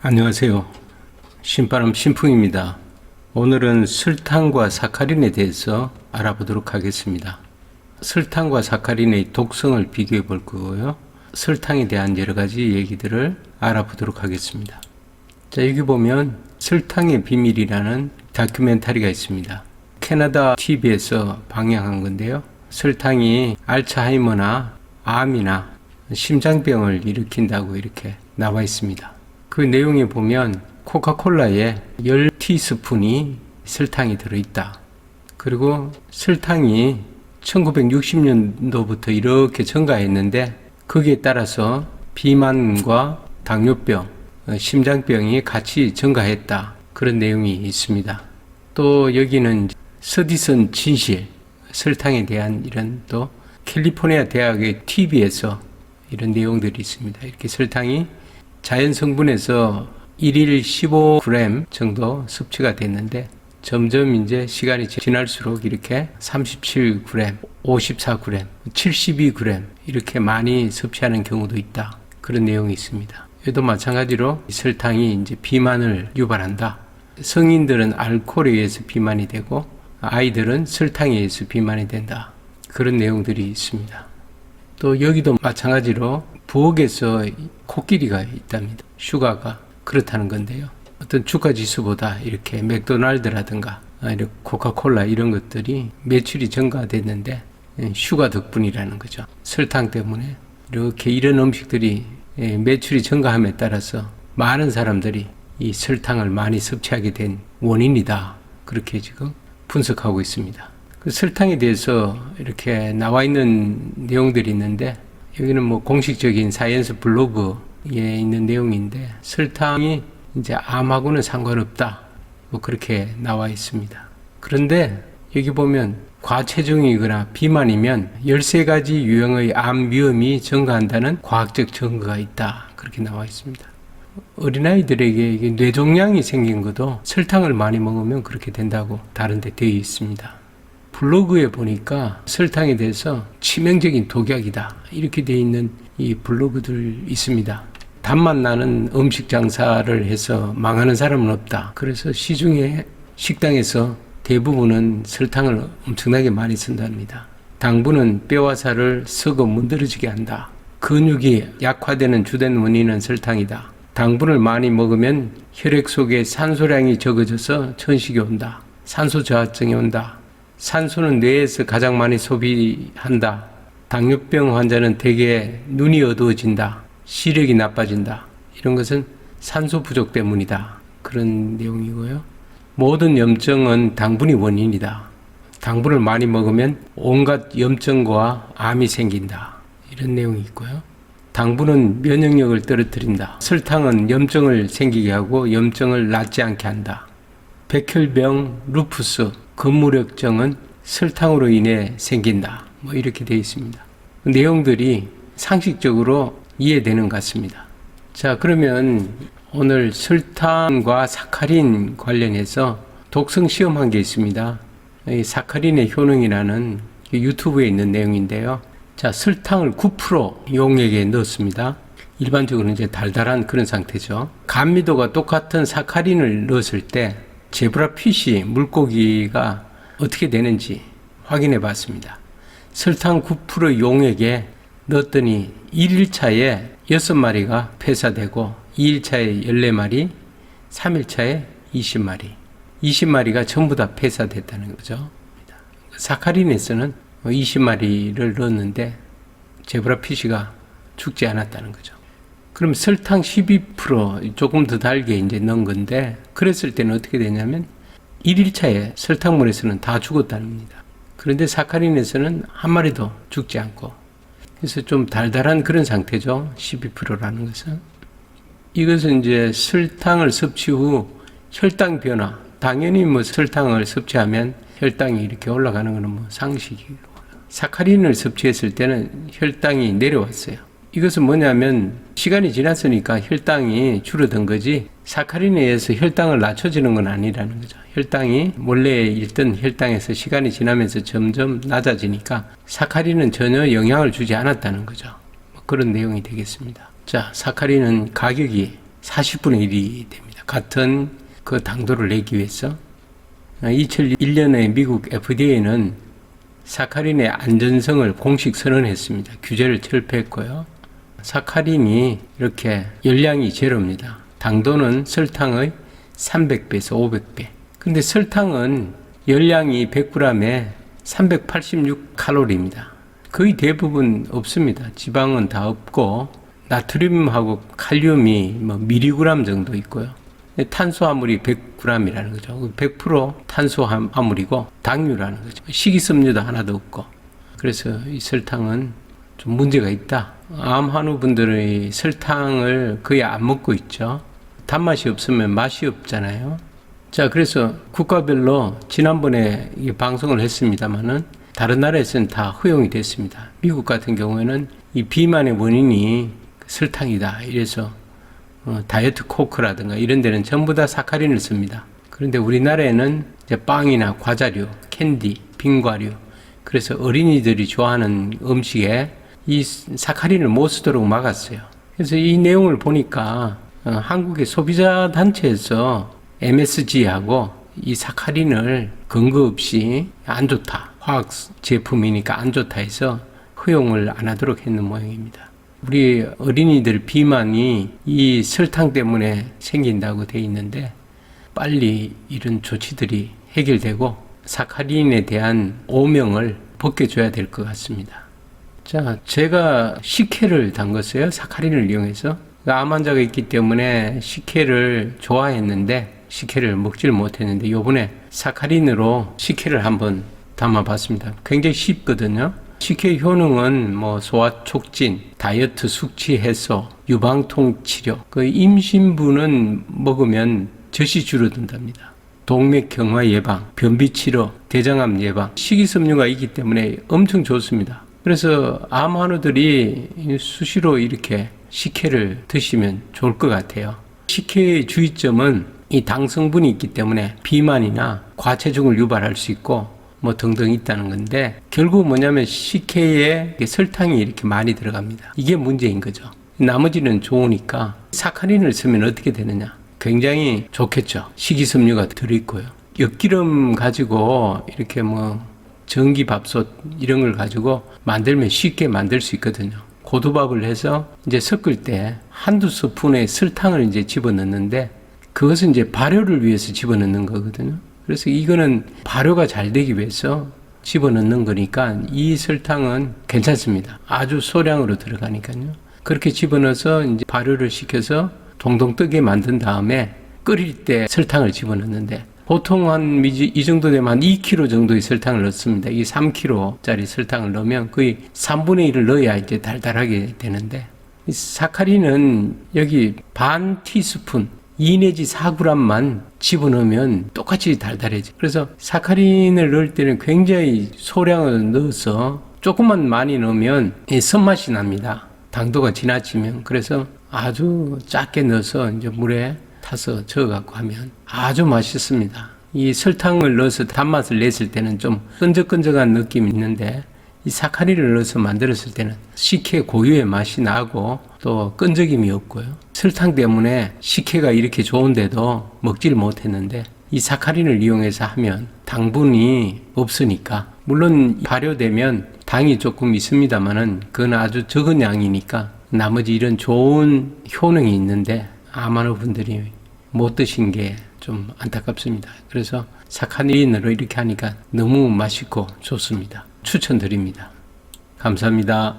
안녕하세요. 신바람 신풍입니다. 오늘은 설탕과 사카린에 대해서 알아보도록 하겠습니다. 설탕과 사카린의 독성을 비교해 볼 거고요. 설탕에 대한 여러 가지 얘기들을 알아보도록 하겠습니다. 자, 여기 보면 설탕의 비밀이라는 다큐멘터리가 있습니다. 캐나다 TV에서 방영한 건데요. 설탕이 알츠하이머나 암이나 심장병을 일으킨다고 이렇게 나와 있습니다. 그 내용에 보면 코카콜라에 10티스푼이 설탕이 들어있다. 그리고 설탕이 1960년도부터 이렇게 증가했는데 거기에 따라서 비만과 당뇨병, 심장병이 같이 증가했다. 그런 내용이 있습니다. 또 여기는 서디선 진실, 설탕에 대한 이런 또 캘리포니아 대학의 TV에서 이런 내용들이 있습니다. 이렇게 설탕이 자연 성분에서 1일 15g 정도 섭취가 됐는데 점점 이제 시간이 지날수록 이렇게 37g, 54g, 72g 이렇게 많이 섭취하는 경우도 있다. 그런 내용이 있습니다. 이도 마찬가지로 설탕이 이제 비만을 유발한다. 성인들은 알코올에 의해서 비만이 되고 아이들은 설탕에 의해서 비만이 된다. 그런 내용들이 있습니다. 또 여기도 마찬가지로 부엌에서 코끼리가 있답니다. 슈가가 그렇다는 건데요. 어떤 주가 지수보다 이렇게 맥도날드라든가 이렇게 코카콜라 이런 것들이 매출이 증가됐는데 슈가 덕분이라는 거죠. 설탕 때문에 이렇게 이런 음식들이 매출이 증가함에 따라서 많은 사람들이 이 설탕을 많이 섭취하게 된 원인이다. 그렇게 지금 분석하고 있습니다. 그 설탕에 대해서 이렇게 나와 있는 내용들이 있는데 여기는 뭐 공식적인 사이언스 블로그에 있는 내용인데 설탕이 이제 암하고는 상관없다. 뭐 그렇게 나와 있습니다. 그런데 여기 보면 과체중이거나 비만이면 13가지 유형의 암 위험이 증가한다는 과학적 증거가 있다. 그렇게 나와 있습니다. 어린아이들에게 이게 뇌종양이 생긴 것도 설탕을 많이 먹으면 그렇게 된다고 다른 데 되어 있습니다. 블로그에 보니까 설탕에 대해서 치명적인 독약이다. 이렇게 되어 있는 이 블로그들 있습니다. 단맛 나는 음식 장사를 해서 망하는 사람은 없다. 그래서 시중에 식당에서 대부분은 설탕을 엄청나게 많이 쓴답니다. 당분은 뼈와 살을 썩어 문드러지게 한다. 근육이 약화되는 주된 원인은 설탕이다. 당분을 많이 먹으면 혈액 속에 산소량이 적어져서 천식이 온다. 산소 저하증이 온다. 산소는 뇌에서 가장 많이 소비한다. 당뇨병 환자는 대개 눈이 어두워진다. 시력이 나빠진다. 이런 것은 산소 부족 때문이다. 그런 내용이고요. 모든 염증은 당분이 원인이다. 당분을 많이 먹으면 온갖 염증과 암이 생긴다. 이런 내용이 있고요. 당분은 면역력을 떨어뜨린다. 설탕은 염증을 생기게 하고 염증을 낫지 않게 한다. 백혈병, 루푸스, 근무력증은 설탕으로 인해 생긴다. 뭐 이렇게 되어 있습니다. 내용들이 상식적으로 이해되는 것 같습니다. 자, 그러면 오늘 설탕과 사카린 관련해서 독성 시험한 게 있습니다. 이 사카린의 효능이라는 유튜브에 있는 내용인데요. 자, 설탕을 9% 용액에 넣었습니다. 일반적으로 이제 달달한 그런 상태죠. 감미도가 똑같은 사카린을 넣었을 때 제브라피쉬 물고기가 어떻게 되는지 확인해 봤습니다. 설탕 9% 용액에 넣었더니 1일차에 6마리가 폐사되고 2일차에 14마리, 3일차에 20마리. 20마리가 전부 다 폐사됐다는 거죠. 사카린에서는 20마리를 넣었는데 제브라피쉬가 죽지 않았다는 거죠. 그럼 설탕 12% 조금 더 달게 이제 넣은 건데 그랬을 때는 어떻게 되냐면 1일차에 설탕물에서는 다 죽었다는 겁니다. 그런데 사카린에서는 한 마리도 죽지 않고 그래서 좀 달달한 그런 상태죠. 12%라는 것은. 이것은 이제 설탕을 섭취 후 혈당 변화. 당연히 뭐 설탕을 섭취하면 혈당이 이렇게 올라가는 것은 뭐 상식이고 사카린을 섭취했을 때는 혈당이 내려왔어요. 이것은 뭐냐면 시간이 지났으니까 혈당이 줄어든 거지 사카린에 의해서 혈당을 낮춰지는 건 아니라는 거죠. 혈당이 원래 있던 혈당에서 시간이 지나면서 점점 낮아지니까 사카린은 전혀 영향을 주지 않았다는 거죠. 그런 내용이 되겠습니다. 자, 사카린은 가격이 40분의 1이 됩니다. 같은 그 당도를 내기 위해서. 2001년에 미국 FDA는 사카린의 안전성을 공식 선언했습니다. 규제를 철폐했고요. 사카린이 이렇게 열량이 제로입니다. 당도는 설탕의 300배에서 500배. 근데 설탕은 열량이 100g에 386칼로리입니다. 거의 대부분 없습니다. 지방은 다 없고 나트륨하고 칼륨이 미리그램 정도 있고요. 탄수화물이 100g이라는 거죠. 100% 탄수화물이고 당류라는 거죠. 식이섬유도 하나도 없고. 그래서 이 설탕은 좀 문제가 있다. 암 환우분들의 설탕을 거의 안 먹고 있죠. 단맛이 없으면 맛이 없잖아요. 자, 그래서 국가별로 지난번에 방송을 했습니다만은 다른 나라에서는 다 허용이 됐습니다. 미국 같은 경우에는 이 비만의 원인이 설탕이다. 이래서 다이어트 코크라든가 이런 데는 전부 다 사카린을 씁니다. 그런데 우리나라에는 이제 빵이나 과자류, 캔디, 빙과류, 그래서 어린이들이 좋아하는 음식에 이 사카린을 못 쓰도록 막았어요. 그래서 이 내용을 보니까 한국의 소비자 단체에서 MSG하고 이 사카린을 근거 없이 안 좋다. 화학 제품이니까 안 좋다 해서 허용을 안 하도록 했는 모양입니다. 우리 어린이들 비만이 이 설탕 때문에 생긴다고 돼 있는데 빨리 이런 조치들이 해결되고 사카린에 대한 오명을 벗겨줘야 될 것 같습니다. 자, 제가 식혜를 담궜어요. 사카린을 이용해서. 암 환자가 있기 때문에 식혜를 좋아했는데 식혜를 먹질 못했는데 요번에 사카린으로 식혜를 한번 담아봤습니다. 굉장히 쉽거든요. 식혜 효능은 소화 촉진, 다이어트 숙취 해소, 유방통 치료. 그 임신부는 먹으면 젖이 줄어든답니다. 동맥 경화 예방, 변비 치료, 대장암 예방, 식이섬유가 있기 때문에 엄청 좋습니다. 그래서 암 환우들이 수시로 이렇게 식혜를 드시면 좋을 것 같아요. 식혜의 주의점은 이 당 성분이 있기 때문에 비만이나 과체중을 유발할 수 있고 등등 있다는 건데 결국 뭐냐면 식혜에 설탕이 이렇게 많이 들어갑니다. 이게 문제인 거죠. 나머지는 좋으니까 사카린을 쓰면 어떻게 되느냐? 굉장히 좋겠죠. 식이섬유가 들어있고요. 엿기름 가지고 이렇게 전기밥솥 이런 걸 가지고 만들면 쉽게 만들 수 있거든요. 고두밥을 해서 이제 섞을 때 한두 스푼의 설탕을 이제 집어넣는데 그것은 이제 발효를 위해서 집어넣는 거거든요. 그래서 이거는 발효가 잘 되기 위해서 집어넣는 거니까 이 설탕은 괜찮습니다. 아주 소량으로 들어가니까요. 그렇게 집어넣어서 이제 발효를 시켜서 동동 뜨게 만든 다음에 끓일 때 설탕을 집어넣는데 보통 이 정도 되면 한 2kg 정도의 설탕을 넣습니다. 이 3kg짜리 설탕을 넣으면 거의 3분의 1을 넣어야 이제 달달하게 되는데 이 사카린은 여기 반 티스푼 2 내지 4g만 집어넣으면 똑같이 달달해져요. 그래서 사카린을 넣을 때는 굉장히 소량을 넣어서 조금만 많이 넣으면 선맛이 납니다. 당도가 지나치면. 그래서 아주 작게 넣어서 이제 물에 타서 저어갖고 하면 아주 맛있습니다. 이 설탕을 넣어서 단맛을 냈을 때는 좀 끈적끈적한 느낌이 있는데 이 사카린을 넣어서 만들었을 때는 식혜 고유의 맛이 나고 또 끈적임이 없고요. 설탕 때문에 식혜가 이렇게 좋은데도 먹지를 못했는데 이 사카린을 이용해서 하면 당분이 없으니까 물론 발효되면 당이 조금 있습니다만은 그건 아주 적은 양이니까 나머지 이런 좋은 효능이 있는데 암 환우분들이 못 드신 게 좀 안타깝습니다. 그래서 사카린으로 이렇게 하니까 너무 맛있고 좋습니다. 추천드립니다. 감사합니다.